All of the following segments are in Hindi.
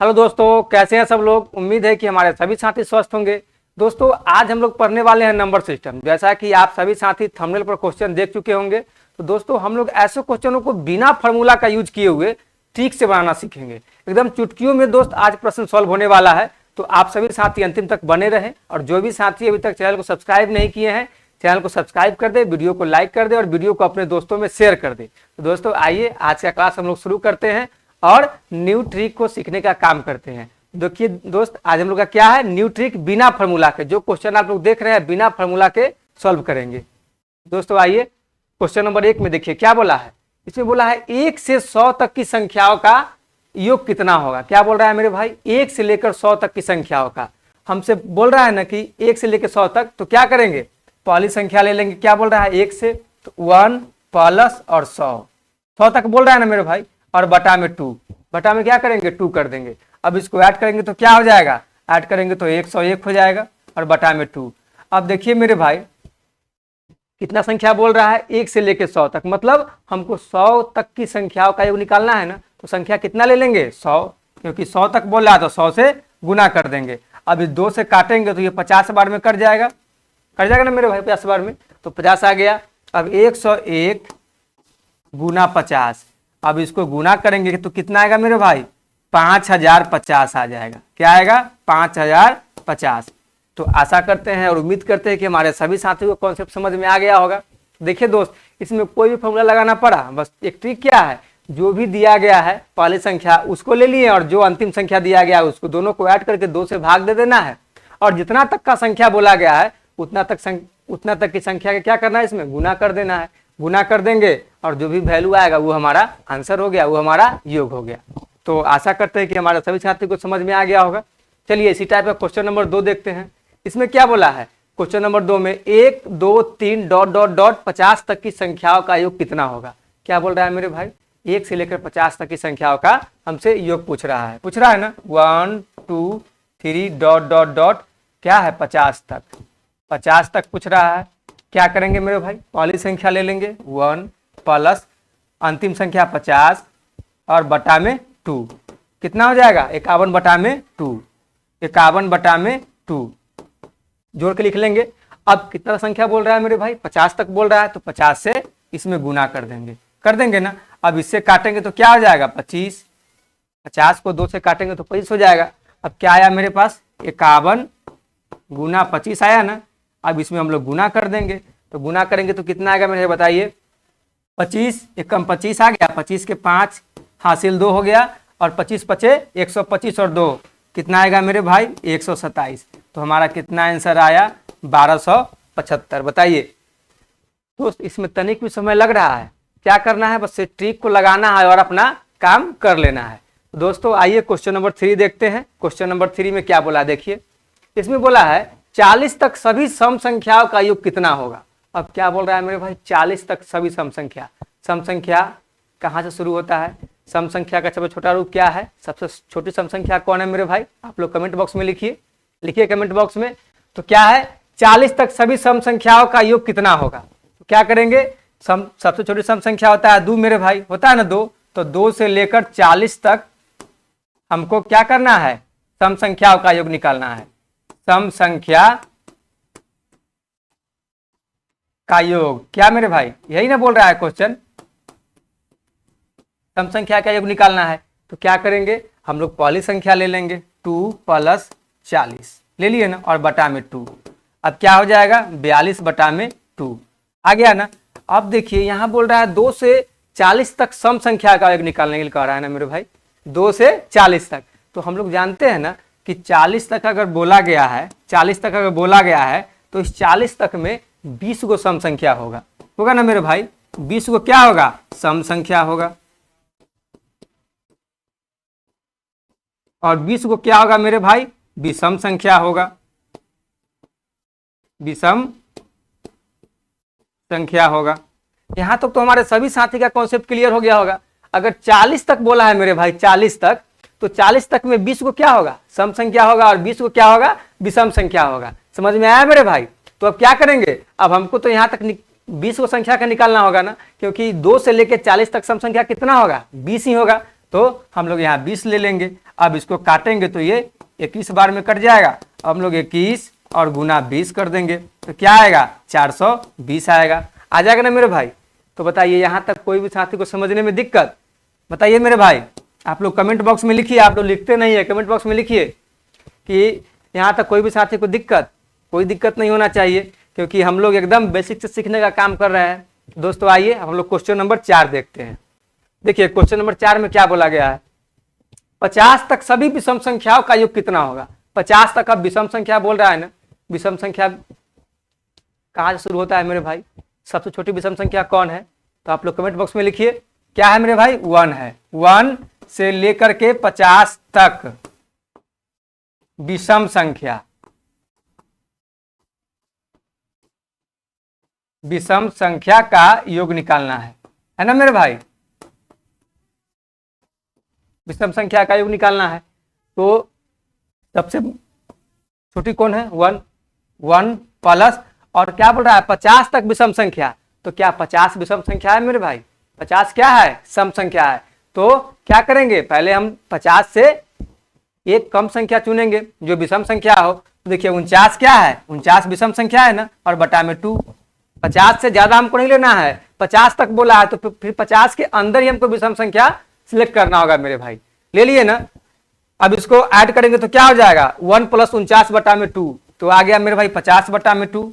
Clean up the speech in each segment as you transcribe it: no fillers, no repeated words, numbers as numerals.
हेलो दोस्तों, कैसे हैं सब लोग। उम्मीद है कि हमारे सभी साथी स्वस्थ होंगे। दोस्तों आज हम लोग पढ़ने वाले हैं नंबर सिस्टम। जैसा कि आप सभी साथी थंबनेल पर क्वेश्चन देख चुके होंगे, तो दोस्तों हम लोग ऐसे क्वेश्चनों को बिना फार्मूला का यूज किए हुए ठीक से बनाना सीखेंगे। एकदम चुटकियों में दोस्त आज प्रश्न सॉल्व होने वाला है। तो आप सभी साथी अंतिम तक बने रहें, और जो भी साथी अभी तक चैनल को सब्सक्राइब नहीं किए हैं, चैनल को सब्सक्राइब कर दे, वीडियो को लाइक कर दे और वीडियो को अपने दोस्तों में शेयर कर दे। तो दोस्तों आइए आज का क्लास हम लोग शुरू करते हैं और न्यू ट्रिक को सीखने का काम करते हैं। देखिए दोस्त, आज हम लोग का क्या है, न्यू ट्रिक बिना फार्मूला के। जो क्वेश्चन आप लोग देख रहे हैं बिना फार्मूला के सॉल्व करेंगे। दोस्तों आइए क्वेश्चन नंबर 1 में देखिए क्या बोला है। इसमें बोला है 1 से 100 तक की संख्याओं का योग कितना होगा। क्या बोल रहा है मेरे भाई, 1 से लेकर 100 तक की संख्याओं का। हमसे बोल रहा है ना कि 1 से लेकर 100 तक, तो क्या करेंगे, पहली संख्या ले लेंगे। क्या बोल रहा है 1 से, तो 1 प्लस और 100 तक बोल रहा है ना मेरे भाई, और बटा में 2, बटा में क्या करेंगे 2 कर देंगे। अब इसको ऐड करेंगे तो क्या हो जाएगा, ऐड करेंगे तो 101 हो जाएगा और बटा में 2। अब देखिए मेरे भाई कितना संख्या बोल रहा है, 1 से लेकर 100 तक, मतलब हमको 100 तक की संख्याओं का योग निकालना है ना। तो संख्या कितना ले लेंगे 100, क्योंकि 100 तक बोल रहा है तो 100 से गुना कर देंगे। अब इस 2 से काटेंगे तो ये 50 बार में कट जाएगा, कट जाएगा ना मेरे भाई 50 बार में, तो 50 आ गया। अब 101 गुना 50, अब इसको गुना करेंगे तो कितना आएगा मेरे भाई, 5050 आ जाएगा। क्या आएगा, 5050। तो आशा करते हैं और उम्मीद करते हैं कि हमारे सभी साथियों को कॉन्सेप्ट समझ में आ गया होगा। देखिए दोस्त, इसमें कोई भी फॉर्मूला लगाना पड़ा, बस एक ट्रिक क्या है, जो भी दिया गया है पहली संख्या उसको ले लिए, और जो अंतिम संख्या दिया गया है उसको दोनों को ऐड करके 2 से भाग दे देना है, और जितना तक का संख्या बोला गया है उतना तक की संख्या का क्या करना है, इसमें गुना कर देना है। गुना कर देंगे और जो भी वैल्यू आएगा वो हमारा आंसर हो गया, वो हमारा योग हो गया। तो आशा करते हैं कि हमारे सभी छात्रों को समझ में आ गया होगा। चलिए इसी टाइप का क्वेश्चन नंबर 2 देखते हैं। इसमें क्या बोला है, क्वेश्चन नंबर 2 में 1 2 3 डॉट डॉट डॉट 50 तक की संख्याओं का योग कितना होगा। क्या बोल रहा है मेरे भाई, 1 से लेकर 50 तक की संख्याओं का हमसे योग पूछ रहा है ना। 1 2 3 डॉट डॉट डॉट क्या है 50 तक पूछ रहा है। क्या करेंगे मेरे भाई, पहली संख्या ले लेंगे 1 प्लस अंतिम संख्या 50 और बटा में 2, कितना हो जाएगा 51 बटा में 2, 51 बटा में 2 जोड़ के लिख लेंगे। अब कितना संख्या बोल रहा है मेरे भाई, 50 तक बोल रहा है, तो 50 से इसमें गुना कर देंगे ना। अब इससे काटेंगे तो क्या हो जाएगा 25, 50 को 2 से काटेंगे तो 25 हो जाएगा। अब क्या आया मेरे पास, 51 गुना 25 आया ना। अब इसमें हम लोग गुना कर देंगे, तो गुना करेंगे तो कितना आएगा मेरे बताइए, 25 एकम 25 आ गया, 25 के 5 हासिल 2 हो गया, और 25 पचे 125 और 2 कितना आएगा मेरे भाई 127। तो हमारा कितना आंसर आया 1275। बताइए दोस्त, इसमें तनिक भी समय लग रहा है, क्या करना है, बस ट्रिक को लगाना है और अपना काम कर लेना है। दोस्तों आइए क्वेश्चन नंबर 3 देखते हैं। क्वेश्चन नंबर 3 में क्या बोला देखिए। इसमें बोला है 40 तक सभी सम संख्याओं का योग कितना होगा। अब क्या बोल रहा है मेरे भाई, 40 तक सभी सम संख्या कहाँ से शुरू होता है, सम संख्या का सबसे छोटा रूप क्या है, सबसे छोटी सम संख्या कौन है मेरे भाई, आप लोग कमेंट बॉक्स में लिखिए कमेंट बॉक्स में। तो क्या है, 40 तक सभी सम संख्याओं का योग कितना होगा। तो क्या करेंगे, सबसे छोटी सम संख्या होता है 2 मेरे भाई, होता है ना 2, तो 2 से लेकर 40 तक हमको क्या करना है, सम संख्याओं का योग निकालना है। सम संख्या का योग क्या मेरे भाई, यही ना बोल रहा है क्वेश्चन, सम संख्या का योग निकालना है। तो क्या करेंगे, हम लोग पहली संख्या ले लेंगे 2 प्लस 40 ले लिए ना, और बटा में 2। अब क्या हो जाएगा 42 बटा में 2 आ गया ना। अब देखिए यहाँ बोल रहा है 2 से 40 तक सम संख्या का योग निकालने के लिए कह रहा है ना मेरे भाई, 2 से 40 तक। तो हम लोग जानते हैं ना कि 40 तक अगर बोला गया है तो इस 40 तक में 20 को सम संख्या होगा ना मेरे भाई, 20 को क्या होगा, सम संख्या होगा, और 20 को क्या होगा मेरे भाई, विषम संख्या होगा, विषम संख्या होगा। यहां तक तो हमारे सभी साथी का कॉन्सेप्ट क्लियर हो गया होगा। अगर 40 तक बोला है मेरे भाई, 40 तक, तो 40 तक में 20 को क्या होगा, सम संख्या होगा, और 20 को क्या होगा, विषम संख्या होगा। समझ में आया मेरे भाई। तो अब क्या करेंगे, अब हमको तो यहाँ तक 20 को संख्या का निकालना होगा ना, क्योंकि 2 से लेकर 40 तक सम संख्या कितना होगा 20 ही होगा। तो हम लोग यहाँ 20 ले लेंगे। अब इसको काटेंगे तो ये 21 बार में कट जाएगा। अब हम लोग 21 और गुना 20 कर देंगे तो क्या आएगा, 420 आएगा। आ जाएगा ना मेरे भाई। तो बताइए यहाँ तक कोई भी साथी को समझने में दिक्कत, बताइए मेरे भाई। आप लोग कमेंट बॉक्स में लिखिए, आप लोग लिखते नहीं है, कमेंट बॉक्स में लिखिए कि यहाँ तक कोई भी साथी को दिक्कत, कोई दिक्कत नहीं होना चाहिए, क्योंकि हम लोग एकदम बेसिक से सीखने का काम कर रहे हैं। दोस्तों आइए हम लोग क्वेश्चन नंबर 4 देखते हैं। देखिए क्वेश्चन नंबर 4 में क्या बोला गया है, 50 तक सभी विषम संख्याओं का योग कितना होगा। 50 तक अब विषम संख्या बोल रहा है ना, विषम संख्या कहाँ से शुरू होता है मेरे भाई, सबसे छोटी विषम संख्या कौन है, तो आप लोग कमेंट बॉक्स में लिखिए। क्या है मेरे भाई, 1 है। 1 से लेकर के 50 तक विषम संख्या, विषम संख्या का योग निकालना है ना मेरे भाई, विषम संख्या का योग निकालना है। तो सबसे छोटी कौन है, 1। 1 प्लस और क्या बोल रहा है 50 तक विषम संख्या, तो क्या 50 विषम संख्या है मेरे भाई, 50 क्या है, सम संख्या है। तो क्या करेंगे, पहले हम 50 से एक कम संख्या चुनेंगे जो विषम संख्या हो। तो देखिए 49 क्या है, 49 विषम संख्या है ना, और बटा में 2। 50 से ज्यादा हमको नहीं लेना है, 50 तक बोला है, तो फिर 50 के अंदर ही हमको विषम संख्या सिलेक्ट करना होगा मेरे भाई। ले लिए ना। अब इसको ऐड करेंगे तो क्या हो जाएगा, 1 प्लस 49 बटा में 2, तो आ गया मेरे भाई 50 बटा में 2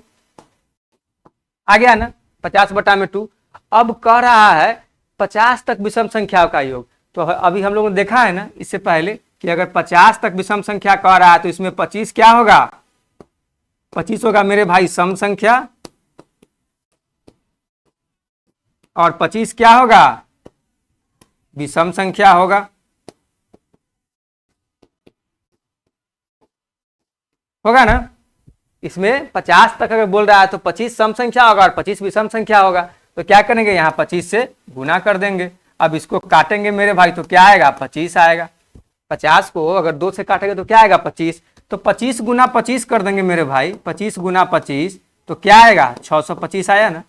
आ गया ना, 50 बटा में 2। अब कह रहा है 50 तक विषम संख्याओं का योग। तो अभी हम लोगों ने देखा है ना इससे पहले कि अगर 50 तक विषम संख्या कह रहा है तो इसमें 25 क्या होगा, 25 होगा मेरे भाई सम संख्या, और 25 क्या होगा, विषम संख्या होगा। होगा ना। इसमें 50 तक अगर बोल रहा है तो 25 सम संख्या होगा और 25 विषम संख्या होगा। तो क्या करेंगे, यहाँ 25 से गुना कर देंगे। अब इसको काटेंगे मेरे भाई तो क्या आएगा, 25 आएगा। 50 को अगर 2 से काटेंगे तो क्या आएगा, 25। तो 25 गुना 25 कर देंगे मेरे भाई, 25 गुना 25 तो क्या आएगा, 625 आया ना।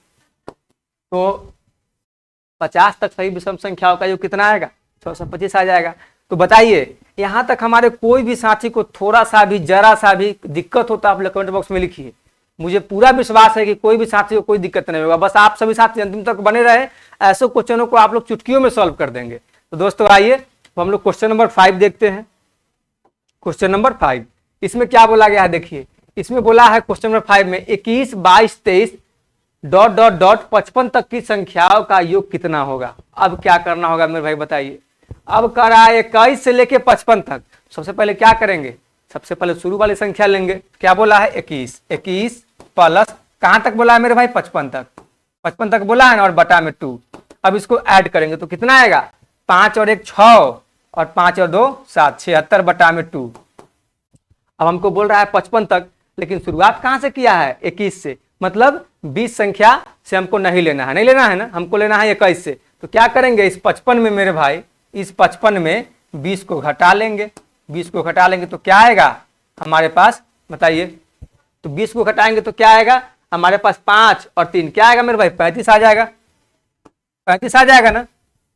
तो 50 तक सही विषम संख्याओं का योग कितना आएगा, 625 आ जाएगा। तो बताइए यहाँ तक हमारे कोई भी साथी को थोड़ा सा भी जरा सा भी दिक्कत होता है, आप लोग कमेंट बॉक्स में लिखिए। मुझे पूरा विश्वास है कि कोई भी साथी को कोई दिक्कत नहीं होगा। बस आप सभी साथी अंतिम तक बने रहे, ऐसे क्वेश्चनों को आप लोग चुटकियों में सॉल्व कर देंगे। तो दोस्तों आइए तो हम लोग क्वेश्चन नंबर 5 देखते हैं। क्वेश्चन नंबर 5 इसमें क्या बोला गया है, देखिए इसमें बोला है क्वेश्चन नंबर 5 में 21, 22, 23 ... 55 तक की संख्याओं का योग कितना होगा। अब क्या करना होगा मेरे भाई बताइए। अब कह रहा है 21 से लेके 55 तक। सबसे पहले क्या करेंगे, सबसे पहले शुरू वाली संख्या लेंगे। क्या बोला है, 21। 21 प्लस कहां तक बोला है मेरे भाई, 55 तक। 55 तक बोला है ना, और बटा में 2। अब इसको ऐड करेंगे तो कितना आएगा, 5 और 1 6 और 5 और 2 7, 76 बटा में 2। अब हमको बोल रहा है 55 तक, लेकिन शुरुआत कहां से किया है, 21 से, मतलब 20 संख्या से हमको नहीं लेना है, नहीं लेना है ना, हमको लेना है 21 से। तो क्या करेंगे, इस 55 में मेरे भाई, इस 55 में 20 को घटा लेंगे। 20 को घटा लेंगे तो क्या आएगा हमारे पास, बताइए। तो 20 को घटाएंगे तो क्या आएगा हमारे पास, 5 और 3 क्या आएगा मेरे भाई, 35 आ जाएगा। 35 आ जाएगा ना,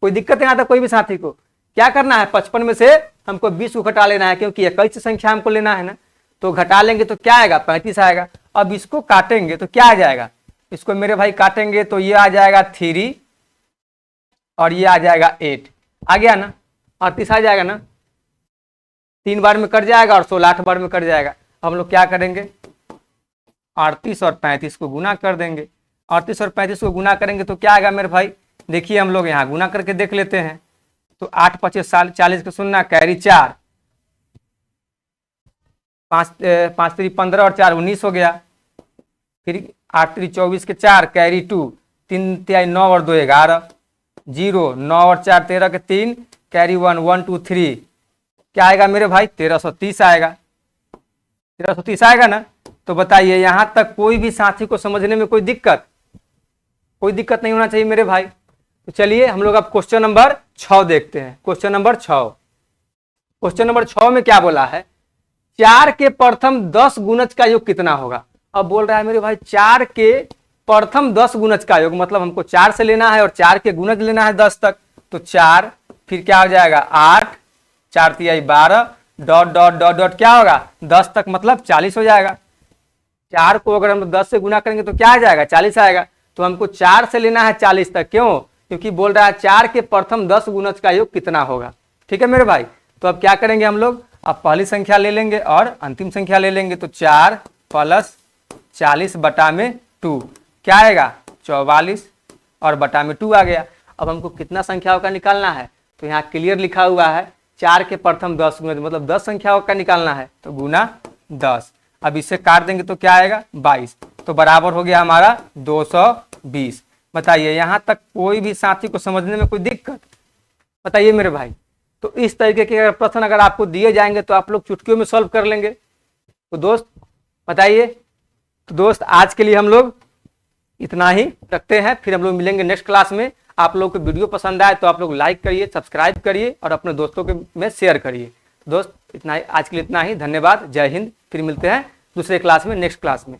कोई दिक्कत नहीं आता कोई भी साथी को। क्या करना है, 55 में से हमको 20 को घटा लेना है, क्योंकि 21 संख्या हमको लेना है ना। तो घटा लेंगे तो क्या आएगा, 35 आएगा। अब इसको काटेंगे तो क्या आ जाएगा, इसको मेरे भाई काटेंगे तो ये आ जाएगा 3 और ये आ जाएगा 8। आ गया ना, 38 आ जाएगा ना, 3 बार में कट जाएगा और 16 8 बार में कट जाएगा। हम लोग क्या करेंगे, 38 और 35 को गुना कर देंगे। 38 और 35 को गुना करेंगे तो क्या आएगा मेरे भाई, देखिए हम लोग यहाँ गुना करके देख लेते हैं। तो 8 25 40 का शून्य, कैरी 4, 5 3 15 और 4 19 हो गया। फिर 8 3 24 के 4, कैरी 2, 3 3 9 और 2 11, 0 9 और 4 13 के 3, कैरी 1 1 2 3, क्या आएगा मेरे भाई, 1330 आएगा। 1330 आएगा ना। तो बताइए यहाँ तक कोई भी साथी को समझने में कोई दिक्कत नहीं होना चाहिए मेरे भाई। तो चलिए हम लोग अब क्वेश्चन नंबर 6 देखते हैं। क्वेश्चन नंबर 6 में क्या बोला है, 4 के प्रथम 10 गुणज का योग कितना होगा। अब बोल रहा है मेरे भाई 4 के प्रथम 10 गुणज का योग, मतलब हमको 4 से लेना है और 4 के गुणज लेना है 10 तक। तो 4 फिर क्या हो जाएगा 8, 4 तिहाई 12, डॉट डॉट डॉट डॉट क्या होगा 10 तक मतलब 40 हो जाएगा। 4 को अगर हम 10 से गुना करेंगे तो क्या आ जाएगा 40 आएगा। तो हमको 4 से लेना है 40 तक, क्यों? क्योंकि बोल रहा है 4 के प्रथम 10 गुणज का योग कितना होगा। ठीक है मेरे भाई, तो अब क्या करेंगे हम लोग, अब पहली संख्या ले लेंगे और अंतिम संख्या ले लेंगे। तो 4 प्लस 40 बटा में 2 क्या आएगा 44 और बटा में 2 आ गया। अब हमको कितना संख्याओं का निकालना है, तो यहाँ क्लियर लिखा हुआ है 4 के प्रथम 10 गुणज मतलब 10 संख्याओं का निकालना है, तो गुना 10। अब इसे काट देंगे तो क्या आएगा 22, तो बराबर हो गया हमारा 220। बताइए यहाँ तक कोई भी साथी को समझने में कोई दिक्कत? बताइए मेरे भाई। तो इस तरीके के प्रश्न अगर आपको दिए जाएंगे तो आप लोग चुटकियों में सॉल्व कर लेंगे। तो दोस्त बताइए, तो दोस्त आज के लिए हम लोग इतना ही रखते हैं, फिर हम लोग मिलेंगे नेक्स्ट क्लास में। आप लोग को वीडियो पसंद आए तो आप लोग लाइक करिए, सब्सक्राइब करिए और अपने दोस्तों के में शेयर करिए। दोस्त इतना ही आज के लिए, इतना ही। धन्यवाद, जय हिंद। फिर मिलते हैं दूसरे क्लास में, नेक्स्ट क्लास में।